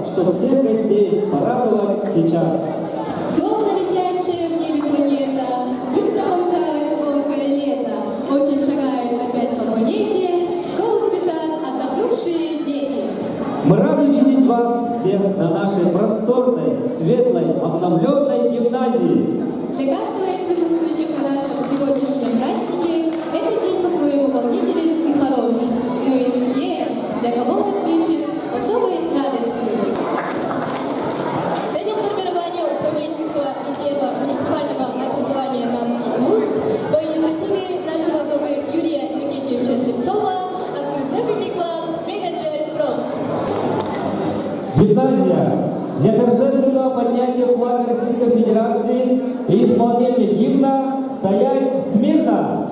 чтобы всех гостей порадовать сейчас. Словно летящая в небе планета, быстро помчалось звонкое лето. Осень шагает опять по планете, в школу спешат отдохнувшие дети. Мы рады видеть вас всех на нашей просторной, светлой, обновленной гимназии. Для каждого из присутствующих на нашем сегодняшнем празднике этот день по-своему волнителен и хорош. Но есть те, для кого он отмечен особой радостью. С целью формирования управленческого резерва муниципального образования «Намский ВУЗ» по инициативе нашего главы Юрия Иннокентьевича Слепцова открыт профильный класс «Менеджер ПРОФ». Гимназия для торжественного поднятия флага Российской Федерации и исполнения гимна «Стоять смирно».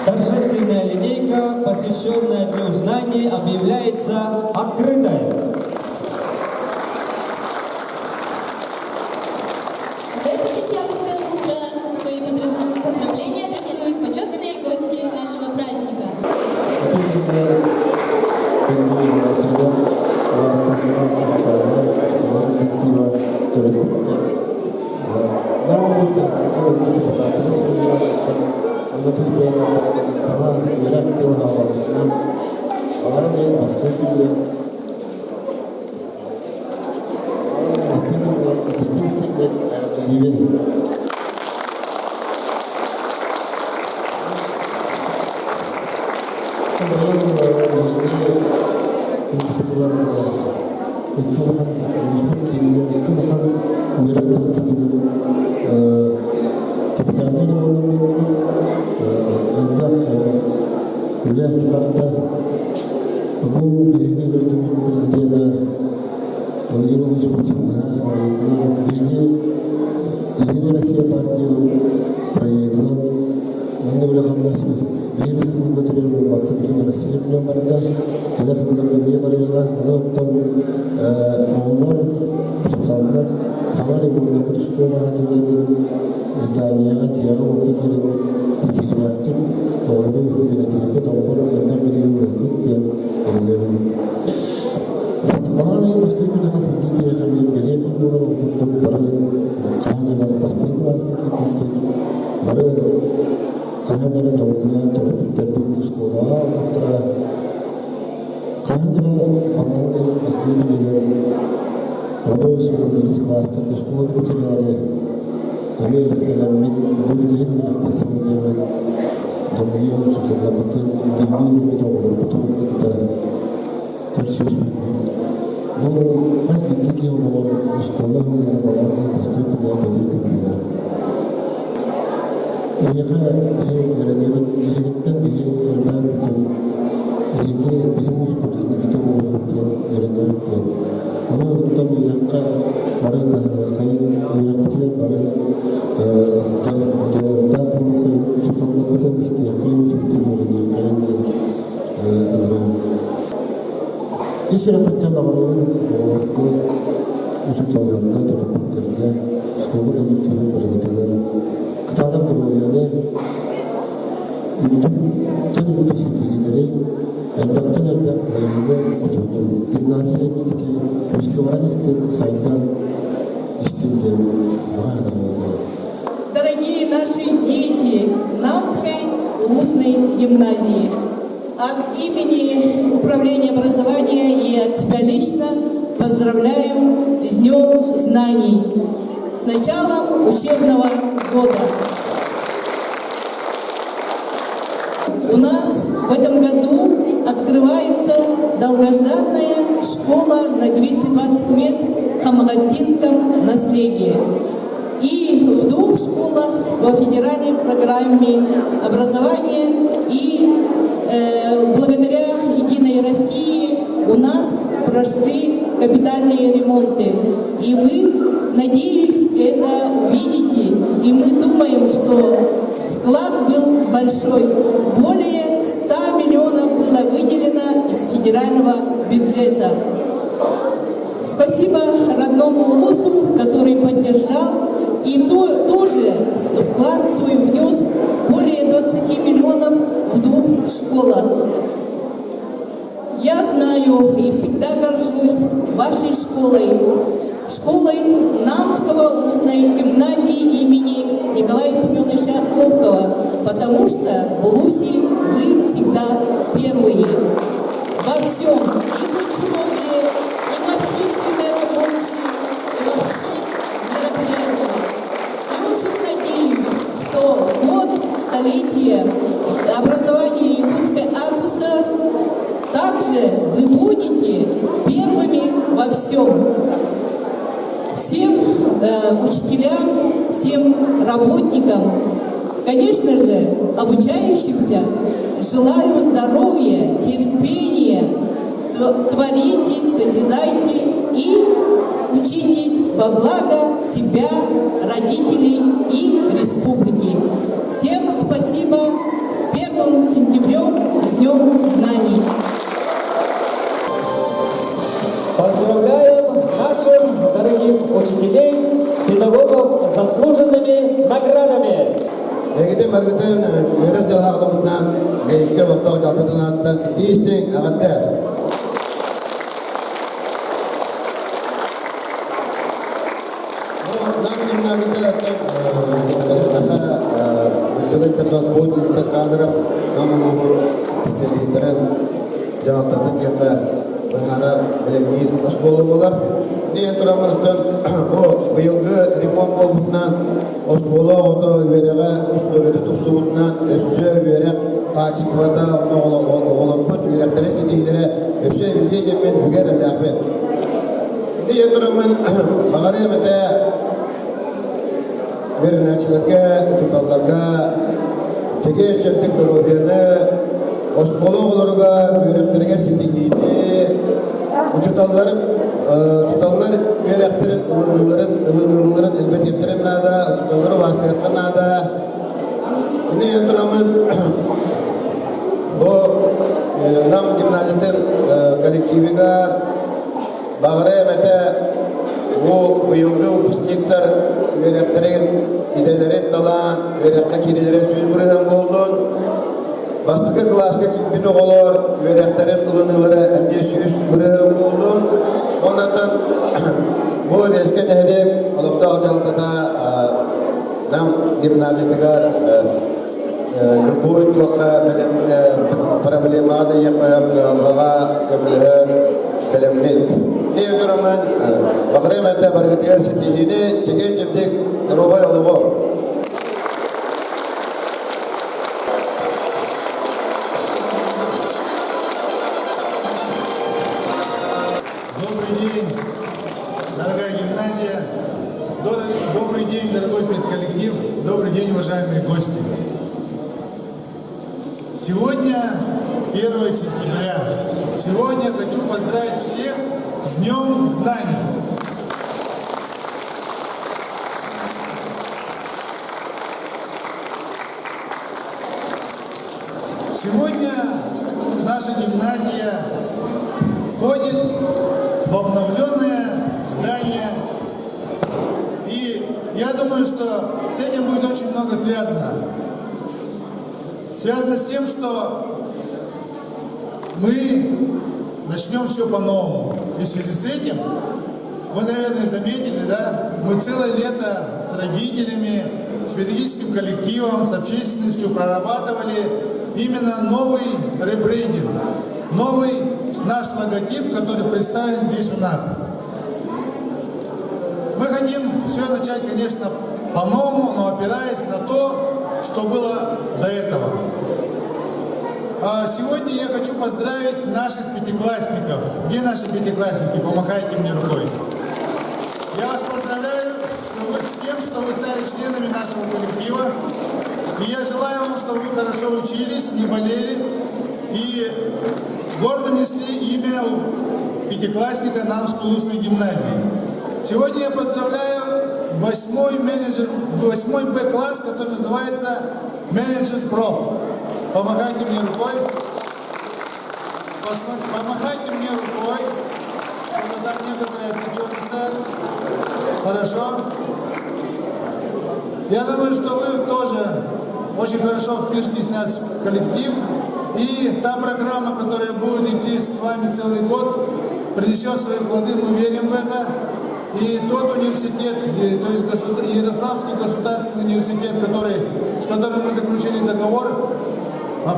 Торжественная линейка, посвященная Дню знаний, объявляется открытой. В это сентябрьское утро свои поздравления адресуют почетные гости нашего праздника. Дорогие наши дети Намской ВУЗной гимназии, от имени Управления образования и от себя лично поздравляю с Днем знаний, с началом учебного года. У нас в этом году открывается долгожданная школа на 220 мест в Хамагатинском наследии. И в 2 школах во федеральной программе образования. И благодаря Единой России у нас прошли капитальные ремонты. И вы, надеюсь, это видите. И мы думаем, что вклад был большой. Более 100 миллионов было выделено из федерального бюджета. Спасибо родному Улусу, который поддержал и тоже вклад свой внес более 20 миллионов в 2 школах. Я знаю и всегда горжусь вашей школой Намского Улусной гимназии имени Николая Семеновича Хлопкова, потому что в Улусе вы всегда первые во всем, и в учебе, и в общественной работе, и во всех мероприятиях. И очень надеюсь, что в год столетия образования Якутской АССР также вы будете первыми во всем. Всем учителям, всем работникам, конечно же, обучающимся, желаю здоровья, терпения, творите, созидайте и учитесь во благо себя, родителей и республики. Всем спасибо. С 1 сентябрем, с Днем Знаний. Поздравляем наших дорогих учителей, педагогов заслуженными наградами. Егидем аргытын өрөс жалағылымыздан мейіске лоқтау жалтытын аттан дейістен ағатты. Нам гимназияда аттан училищтарға коучинг кадров, намын оғыр специалистерін жалақтатын кеқі бұхарар білемейіз школы болар. Дейін тұрамырыстан о бұйылғы ремонт болғытынан школа оты вереға үстілігіді тұқсуғытынан өссө верек қачыстывата оғылыппыт веректері сидейлері өссө білде жеммен бүгер әләқпен. Дейін тұрамын бағары әмәті верінәчілерге, ұчыталарға чеге чөптік дұрубияны школа оларға веректерге сидейлері Учиталлар веректерин ылыныларын элбет ептерин нада, учиталлары вастыяққа нада. Ini ентурамын нам гимназиятын коллективигар бағыры әмәті бұйылғы выпускниктар веректерин иделерин талан, верекқа кирелері сөз бұрыған болдың. Бастықы класска киппин оғылар, веректерин ылынылары әмде сөз бұрыған болдың. Онатын бұл ескен әдек алыпта алжалтыда нам гимназиятыгар любой туаққа проблеманы яқып алғаға көмілер біліммет. Дейін тұрамын бақырым әнті барғытығар сетігіне чеген жемдек нұрубай олығы. Добрый день, дорогая гимназия, добрый день, дорогой педколлектив, добрый день, уважаемые гости. Сегодня 1 сентября. Сегодня хочу поздравить всех с Днем Знаний. Сегодня наша гимназия входит в обновленное здание. И я думаю, что с этим будет очень много связано. Связано с тем, что мы начнем все по-новому. И в связи с этим, вы, наверное, заметили, да, мы целое лето с родителями, с педагогическим коллективом, с общественностью прорабатывали именно новый ребрендинг, новый наш логотип, который представлен здесь у нас. Мы хотим все начать, конечно, по-новому, но опираясь на то, что было до этого. Сегодня я хочу поздравить наших пятиклассников. Где наши пятиклассники? Помахайте мне рукой. Я вас поздравляю с тем, что вы стали членами нашего коллектива. И я желаю вам, чтобы вы хорошо учились, не болели и гордо несли имя пятиклассника Намской улусной гимназии. Сегодня я поздравляю 8 Б-класс, который называется «Менеджер проф». Помахайте мне рукой. Помахайте мне рукой. Вот там некоторые отвлеченные стоят. Хорошо. Я думаю, что вы тоже очень хорошо впишетесь в наш коллектив. И та программа, которая будет идти с вами целый год, принесет свои плоды, мы верим в это. И тот университет, то есть Ярославский государственный университет, с которым мы заключили договор,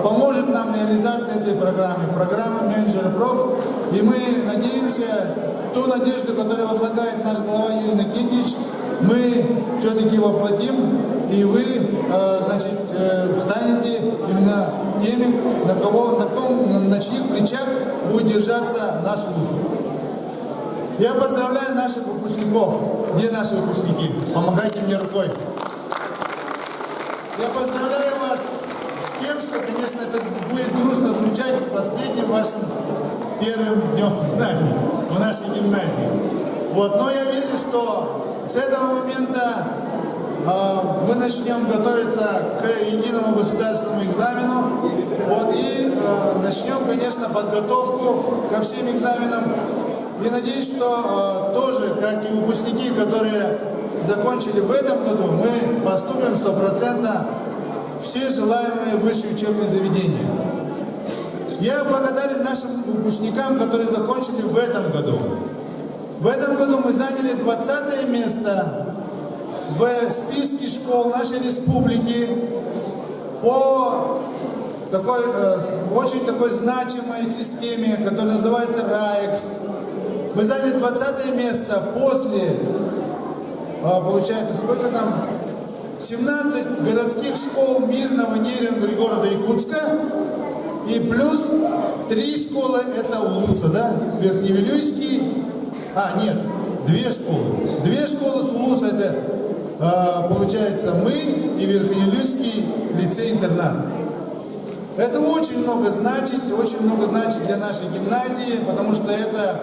поможет нам в реализации этой программы менеджера проф. И мы надеемся, ту надежду, которую возлагает наш глава Юрий Никитич, мы все-таки воплотим, и вы, станете именно теми, на чьих плечах будет держаться наш вуз. Я поздравляю наших выпускников. Где наши выпускники? Помогайте мне рукой. Я поздравляю вас с тем, что, конечно, это будет грустно звучать, с последним вашим первым днем знаний в нашей гимназии. Но я верю, что с этого момента мы начнем готовиться к единому государственному экзамену. И начнем, конечно, подготовку ко всем экзаменам. И надеюсь, что тоже, как и выпускники, которые закончили в этом году, мы поступим 100% все желаемые высшие учебные заведения. Я благодарен нашим выпускникам, которые закончили в этом году. В этом году мы заняли 20 место в списке школ нашей республики по очень такой значимой системе, которая называется РАЭКС. Мы заняли 20 место после, получается, сколько там? 17 городских школ Мирного, Нерюнгри города Якутска. И плюс 3 школы, это Улуса, да? Верхневилюйский. Нет, 2 школы. 2 школы с Улуса, это, получается, мы и Верхневилюйский лицей-интернат. Это очень много значит для нашей гимназии, потому что это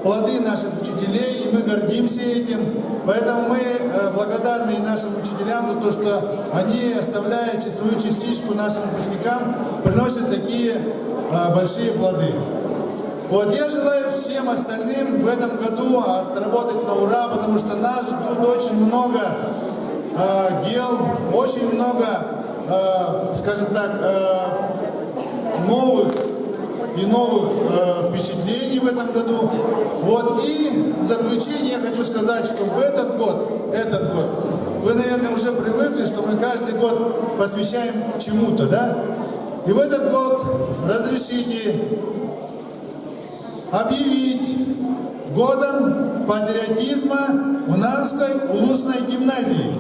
плоды наших учителей, и мы гордимся этим. Поэтому мы благодарны и нашим учителям за то, что они, оставляя свою частичку нашим выпускникам, приносят такие большие плоды. Я желаю всем остальным в этом году отработать на ура, потому что нас ждут очень много дел, очень много, скажем так, новых впечатлений в этом году. И в заключение я хочу сказать, что в этот год, вы, наверное, уже привыкли, что мы каждый год посвящаем чему-то, да? И в этот год разрешите объявить годом патриотизма в Намской улусной гимназии.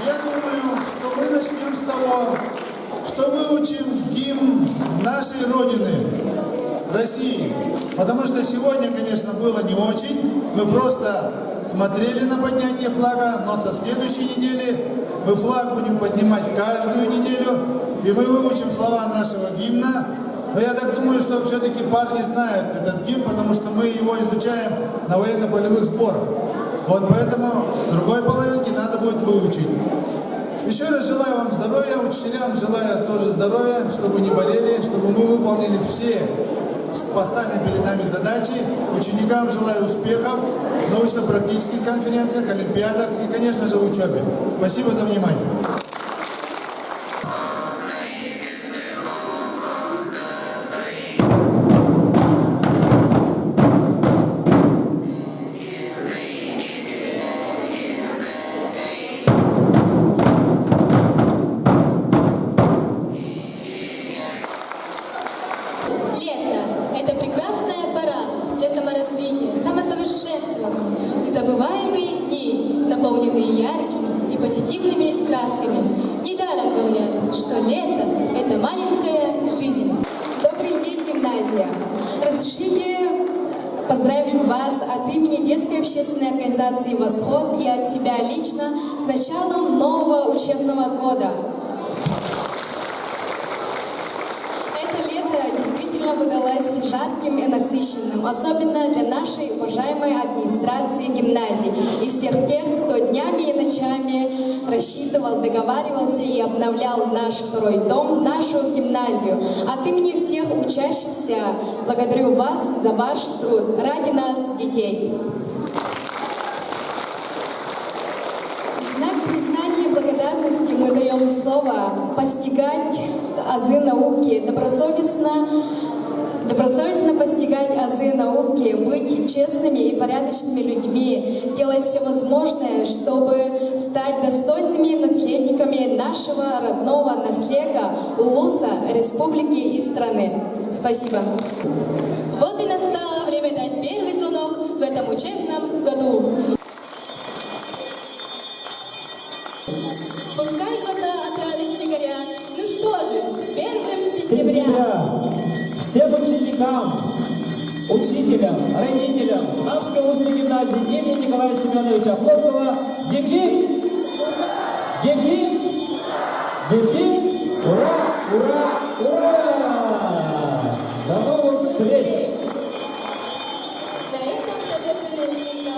Я думаю, что мы начнем с того, что выучим гимн нашей Родины, России. Потому что сегодня, конечно, было не очень. Мы просто смотрели на поднятие флага, но со следующей недели мы флаг будем поднимать каждую неделю, и мы выучим слова нашего гимна. Но я так думаю, что все-таки парни знают этот гимн, потому что мы его изучаем на военно-полевых сборах. Поэтому другой половинке надо будет выучить. Еще раз желаю вам здоровья, учителям желаю тоже здоровья, чтобы не болели, чтобы мы выполнили все поставленные перед нами задачи. Ученикам желаю успехов в научно-практических конференциях, олимпиадах и, конечно же, в учебе. Спасибо за внимание. Это прекрасная пора для саморазвития, самосовершенствования, незабываемые дни, наполненные яркими и позитивными красками. Недаром говорят, что лето – это маленькая жизнь. Добрый день, гимназия! Разрешите поздравить вас от имени детской общественной организации «Восход» и от себя лично с началом нового учебного года. выдалось жарким и насыщенным, особенно для нашей уважаемой администрации гимназии и всех тех, кто днями и ночами рассчитывал, договаривался и обновлял наш второй дом, нашу гимназию. От имени всех учащихся благодарю вас за ваш труд ради нас, детей. В знак признания и благодарности мы даем слово постигать азы науки, добросовестно постигать азы науки, быть честными и порядочными людьми, делая все возможное, чтобы стать достойными наследниками нашего родного наследия, улуса, республики и страны. Спасибо. Вот и настало время дать первый звонок в этом учебном году. Пускай глаза от радости горят. Ну что же, 1 сентября. Всем ученикам, учителям, родителям Славской устной гимназии имени Николая Семеновича Плотова, Евгений, ура, ура, ура! До новых встреч! На этом торжественная линейка